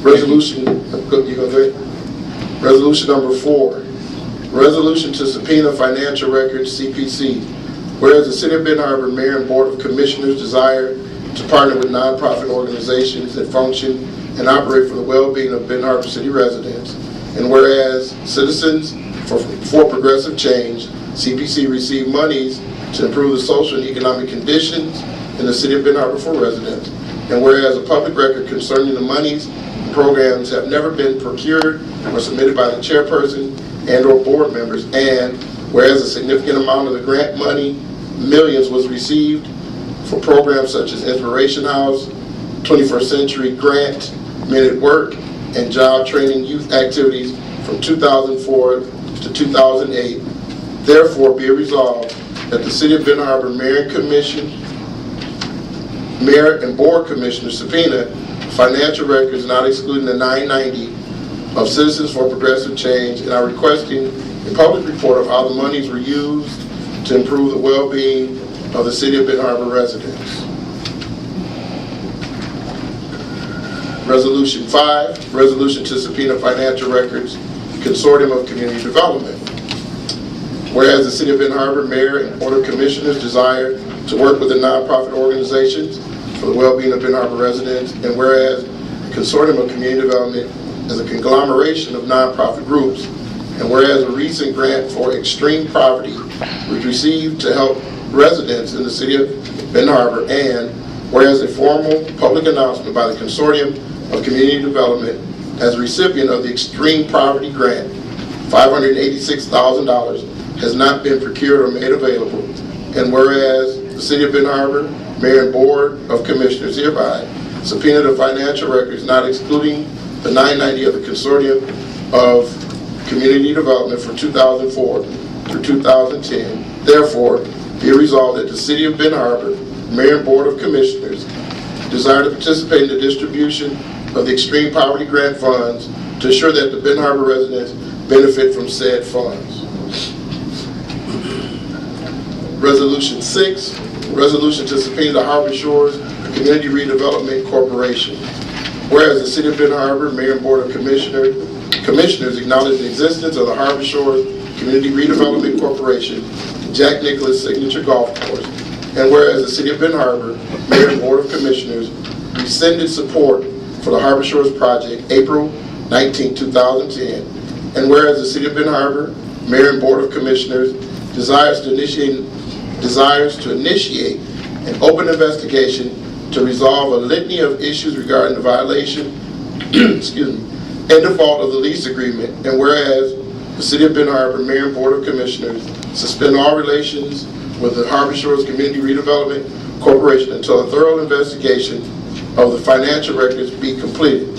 Resolution, you gonna do it? Resolution number 4. Resolution to subpoena financial records, CPC. Whereas the City of Benton Harbor Mayor and Board of Commissioners desire to partner with nonprofit organizations that function and operate for the well-being of Benton Harbor City residents, and whereas Citizens for Progressive Change, CPC, received monies to improve the social and economic conditions in the City of Benton Harbor for residents, and whereas a public record concerning the monies and programs have never been procured or submitted by the chairperson and or board members, and whereas a significant amount of the grant money, millions, was received for programs such as Inspiration House, 21st Century Grant, Men at Work, and job training youth activities from 2004 to 2008. Therefore, be it resolved that the City of Benton Harbor Mayor and Board Commissioners subpoena financial records not excluding the 990 of Citizens for Progressive Change, and are requesting a public report of how the monies were used to improve the well-being of the City of Benton Harbor residents. Resolution 5, resolution to subpoena financial records, Consortium of Community Development. Whereas the City of Benton Harbor Mayor and Board of Commissioners desire to work with the nonprofit organizations for the well-being of Benton Harbor residents, and whereas the Consortium of Community Development is a conglomeration of nonprofit groups, and whereas a recent grant for extreme poverty was received to help residents in the City of Benton Harbor, and whereas a formal public announcement by the Consortium of Community Development as a recipient of the Extreme Poverty Grant, $586,000, has not been procured or made available, and whereas the City of Benton Harbor Mayor and Board of Commissioners hereby subpoena the financial records not excluding the 990 of the Consortium of Community Development for 2004 through 2010. Therefore, be it resolved that the City of Benton Harbor Mayor and Board of Commissioners desire to participate in the distribution of the Extreme Poverty Grant funds to ensure that the Benton Harbor residents benefit from said funds. Resolution 6, resolution to subpoena the Harbor Shores Community Redevelopment Corporation. Whereas the City of Benton Harbor Mayor and Board of Commissioners acknowledge the existence of the Harbor Shores Community Redevelopment Corporation, Jack Nicklaus Signature Golf Course, and whereas the City of Benton Harbor Mayor and Board of Commissioners rescinded support for the Harbor Shores project April 19, 2010, and whereas the City of Benton Harbor Mayor and Board of Commissioners desires to initiate an open investigation to resolve a litany of issues regarding the violation and default of the lease agreement, and whereas the City of Benton Harbor Mayor and Board of Commissioners suspend all relations with the Harbor Shores Community Redevelopment Corporation until a thorough investigation of the financial records be completed.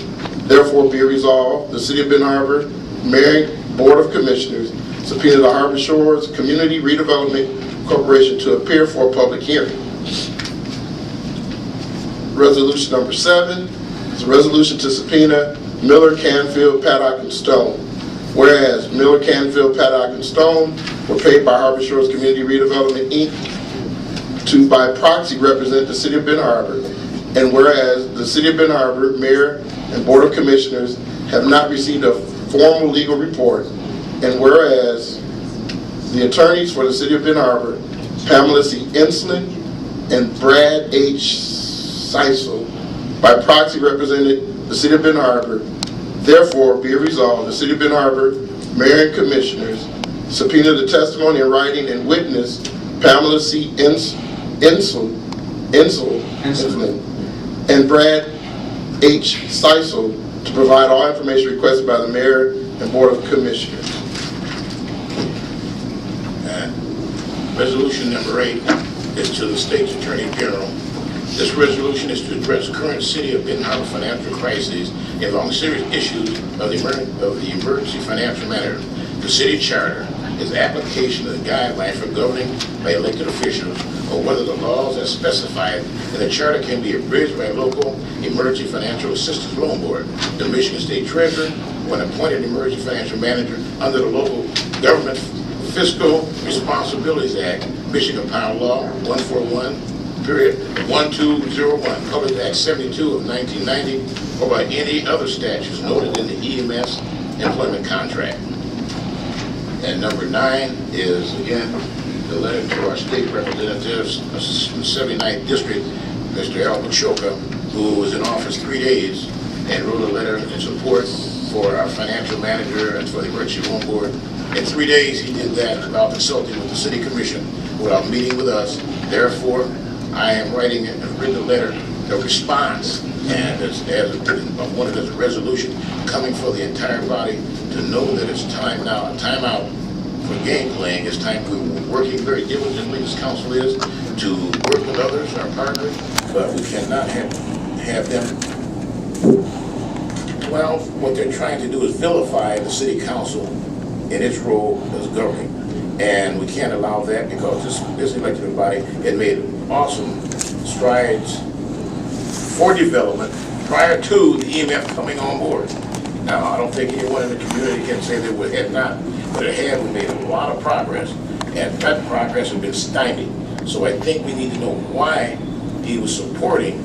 Therefore, be it resolved, the City of Benton Harbor Mayor and Board of Commissioners subpoena the Harbor Shores Community Redevelopment Corporation to appear for a public hearing. Resolution number 7 is a resolution to subpoena Miller, Canfield, Paddock, and Stone. Whereas Miller, Canfield, Paddock, and Stone were paid by Harbor Shores Community Redevelopment, Inc. to by proxy represent the City of Benton Harbor, and whereas the City of Benton Harbor Mayor and Board of Commissioners have not received a formal legal report, and whereas the attorneys for the City of Benton Harbor, Pamela C. Enslin and Brad H. Seisel, by proxy represented the City of Benton Harbor. Therefore, be it resolved, the City of Benton Harbor Mayor and Commissioners subpoena the testimony in writing and witness Pamela C. Enslin and Brad H. Seisel to provide all information requested by the Mayor and Board of Commissioners. Resolution number 8 is to the State's Attorney General. This resolution is to address current City of Benton Harbor financial crises involving serious issues of the emergency financial matter. The city charter is application of the guidelines for governing by elected officials, or whether the laws as specified in the charter can be abridged by a local emergency financial assistance loan board. The Michigan State Treasurer, when appointed emergency financial manager under the Local Government Fiscal Responsibilities Act, Michigan Power Law 141, period 1201, Public Act 72 of 1990, or by any other statutes noted in the EMS employment contract. And number 9 is, again, the letter to our state representatives, 79th District, Mr. Al Machoka, who was in office 3 days and wrote a letter in support for our financial manager and for the emergency loan board. In 3 days, he did that without consulting with the city commission, without meeting with us. Therefore, I am writing a written letter, a response, and as one of the resolution coming for the entire body to know that it's time now, time out for game playing. It's time we're working very diligently, this council is, to work with others, our partners, but we cannot have them. Well, what they're trying to do is vilify the city council in its role as governing. And we can't allow that because this elected body had made awesome strides for development prior to the EMF coming on board. Now, I don't think anyone in the community can say that we had not, but it had. We made a lot of progress, and that progress has been stymied. So I think we need to know why he was supporting.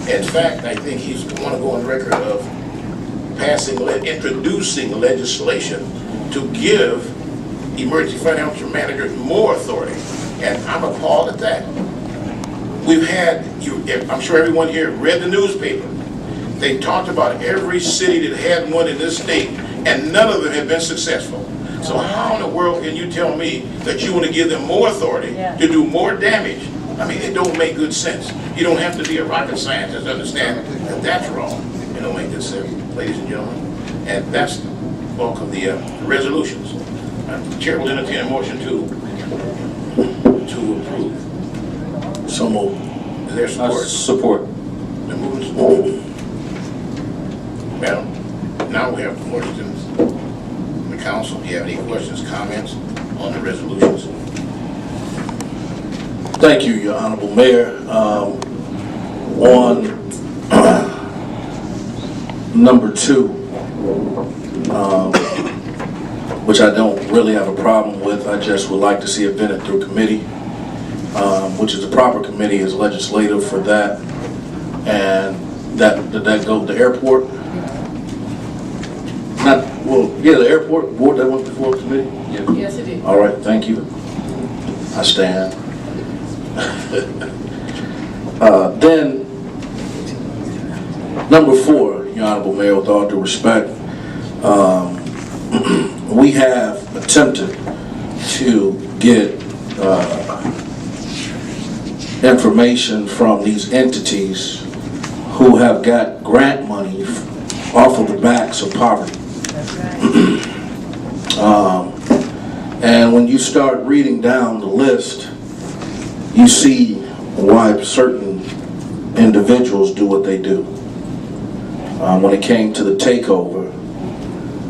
In fact, I think he's want to go on record of introducing legislation to give emergency financial managers more authority, and I'm appalled at that. We've had, I'm sure everyone here read the newspaper. They talked about every city that had one in this state, and none of them have been successful. So how in the world can you tell me that you want to give them more authority to do more damage? I mean, it don't make good sense. You don't have to be a rocket scientist to understand that that's wrong. It don't make good sense, ladies and gentlemen. And that's the bulk of the resolutions. The chair will entertain a motion to approve. So moved. Is there support? Support. The move is support. Madam, now we have questions from the council. Do you have any questions, comments on the resolutions? Thank you, Your Honorable Mayor. On number 2, which I don't really have a problem with, I just would like to see it vetted through committee, which is the proper committee is legislative for that. And did that go to the airport? The airport board that went before committee? Yeah. Yes, it did. All right, thank you. I stand. Then, number 4, Your Honorable Mayor, with all due respect, we have attempted to get information from these entities who have got grant money off of the backs of poverty. And when you start reading down the list, you see why certain individuals do what they do. When it came to the takeover,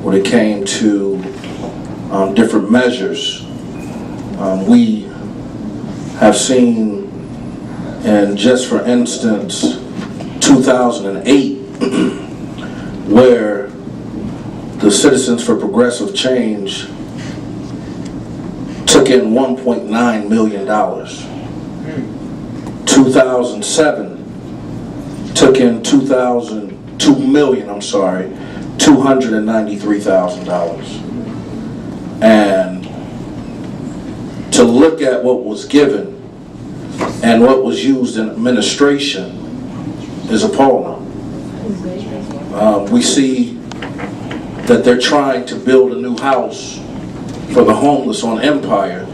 when it came to different measures, we have seen, and just for instance, 2008, where the Citizens for Progressive Change took in $1.9 million. 2007 took in $293,000. And to look at what was given and what was used in administration is appalling. We see that they're trying to build a new house for the homeless on Empire,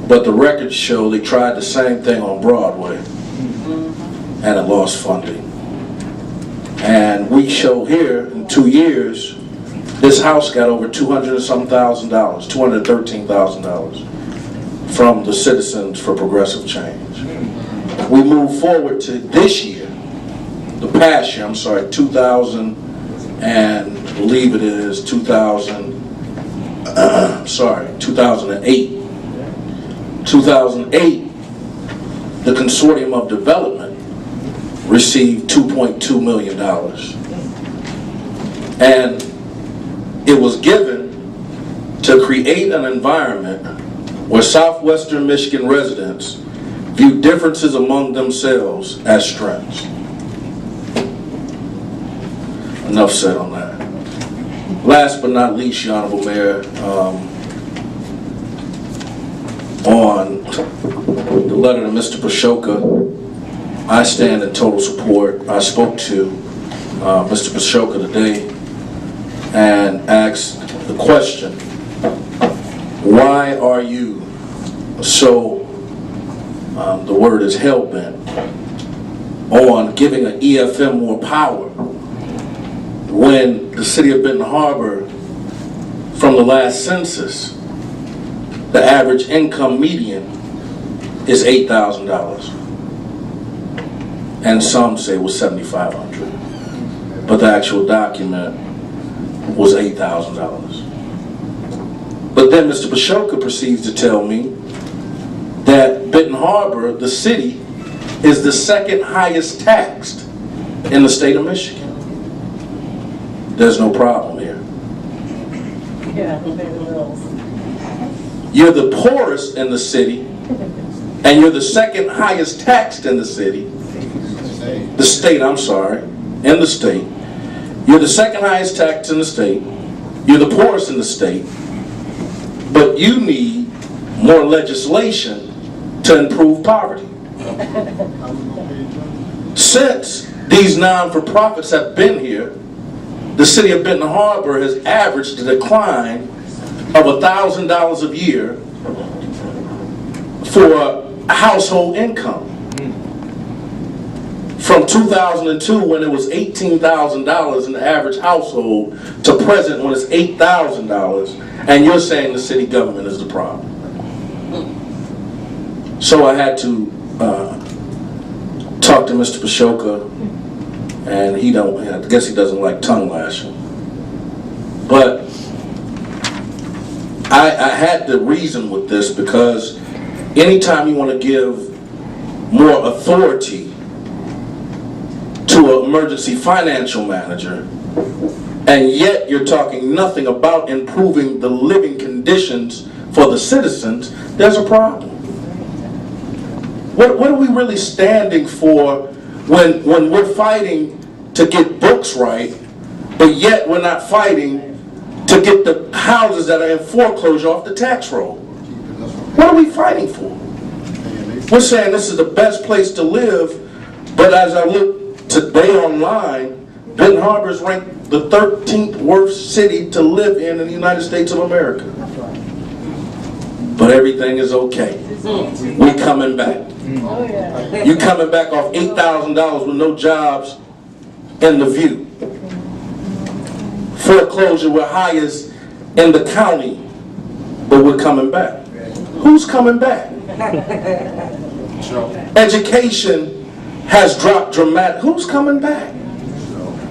but the records show they tried the same thing on Broadway and it lost funding. And we show here in 2 years, this house got over $213,000 from the Citizens for Progressive Change. We move forward to this year, the past year, 2000, and I believe it is 2008. 2008, the Consortium of Development received $2.2 million. And it was given to create an environment where Southwestern Michigan residents view differences among themselves as strengths. Enough said on that. Last but not least, Your Honorable Mayor, on the letter to Mr. Pashoka, I stand in total support. I spoke to Mr. Pashoka today and asked the question, why are you so, the word is hell-bent, on giving an EFM more power when the city of Benton Harbor, from the last census, the average income median is $8,000. And some say it was $7,500. But the actual document was $8,000. But then Mr. Pashoka proceeds to tell me that Benton Harbor, the city, is the second highest taxed in the state of Michigan. There's no problem here. Yeah, they pay the bills. You're the poorest in the city, and you're the second highest taxed in the city. The state, I'm sorry, in the state. You're the second highest taxed in the state. You're the poorest in the state. But you need more legislation to improve poverty. Since these non-for-profits have been here, the city of Benton Harbor has averaged a decline of $1,000 a year for household income. From 2002, when it was $18,000 in the average household, to present when it's $8,000, and you're saying the city government is the problem. So I had to talk to Mr. Pashoka, and I guess he doesn't like tongue lashing. But I had to reason with this, because anytime you want to give more authority to an emergency financial manager, and yet you're talking nothing about improving the living conditions for the citizens, there's a problem. What are we really standing for when we're fighting to get books right, but yet we're not fighting to get the houses that are in foreclosure off the tax roll? What are we fighting for? We're saying this is the best place to live, but as I look today online, Benton Harbor is ranked the 13th worst city to live in the United States of America. But everything is okay. We coming back. Oh, yeah. You coming back off $8,000 with no jobs in the view. Foreclosure, we're highest in the county, but we're coming back. Who's coming back? Education has dropped dramatically. Who's coming back?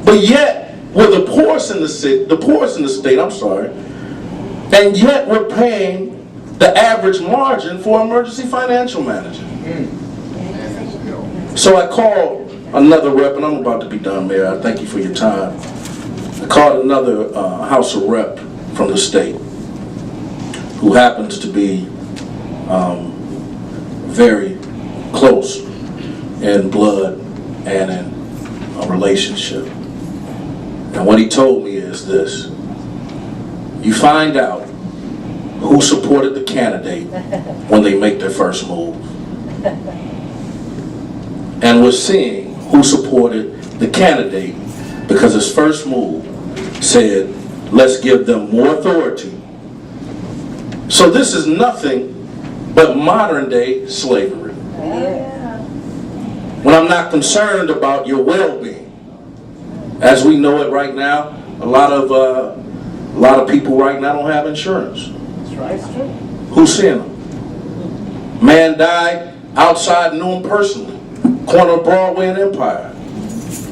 But yet, we're the poorest in the state, and yet we're paying the average margin for emergency financial manager. So I called another rep, and I'm about to be done, Mayor. I thank you for your time. I called another House of Rep from the state, who happens to be very close in blood and in a relationship. And what he told me is this: you find out who supported the candidate when they make their first move. And we're seeing who supported the candidate because his first move said, let's give them more authority. So this is nothing but modern day slavery. When I'm not concerned about your well-being. As we know it right now, a lot of people right now don't have insurance. That's true. Who's seeing them? Man died outside, knew him personally. Corner of Broadway and Empire.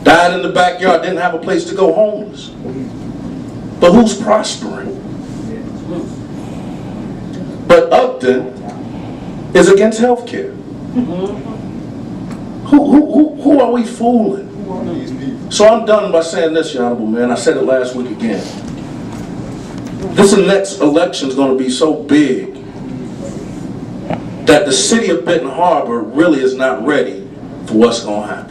Died in the backyard, didn't have a place to go, homeless. But who's prospering? But Upton is against health care. Who are we fooling? So I'm done by saying this, Your Honorable Man. I said it last week again. This next election is going to be so big that the city of Benton Harbor really is not ready for what's going to happen.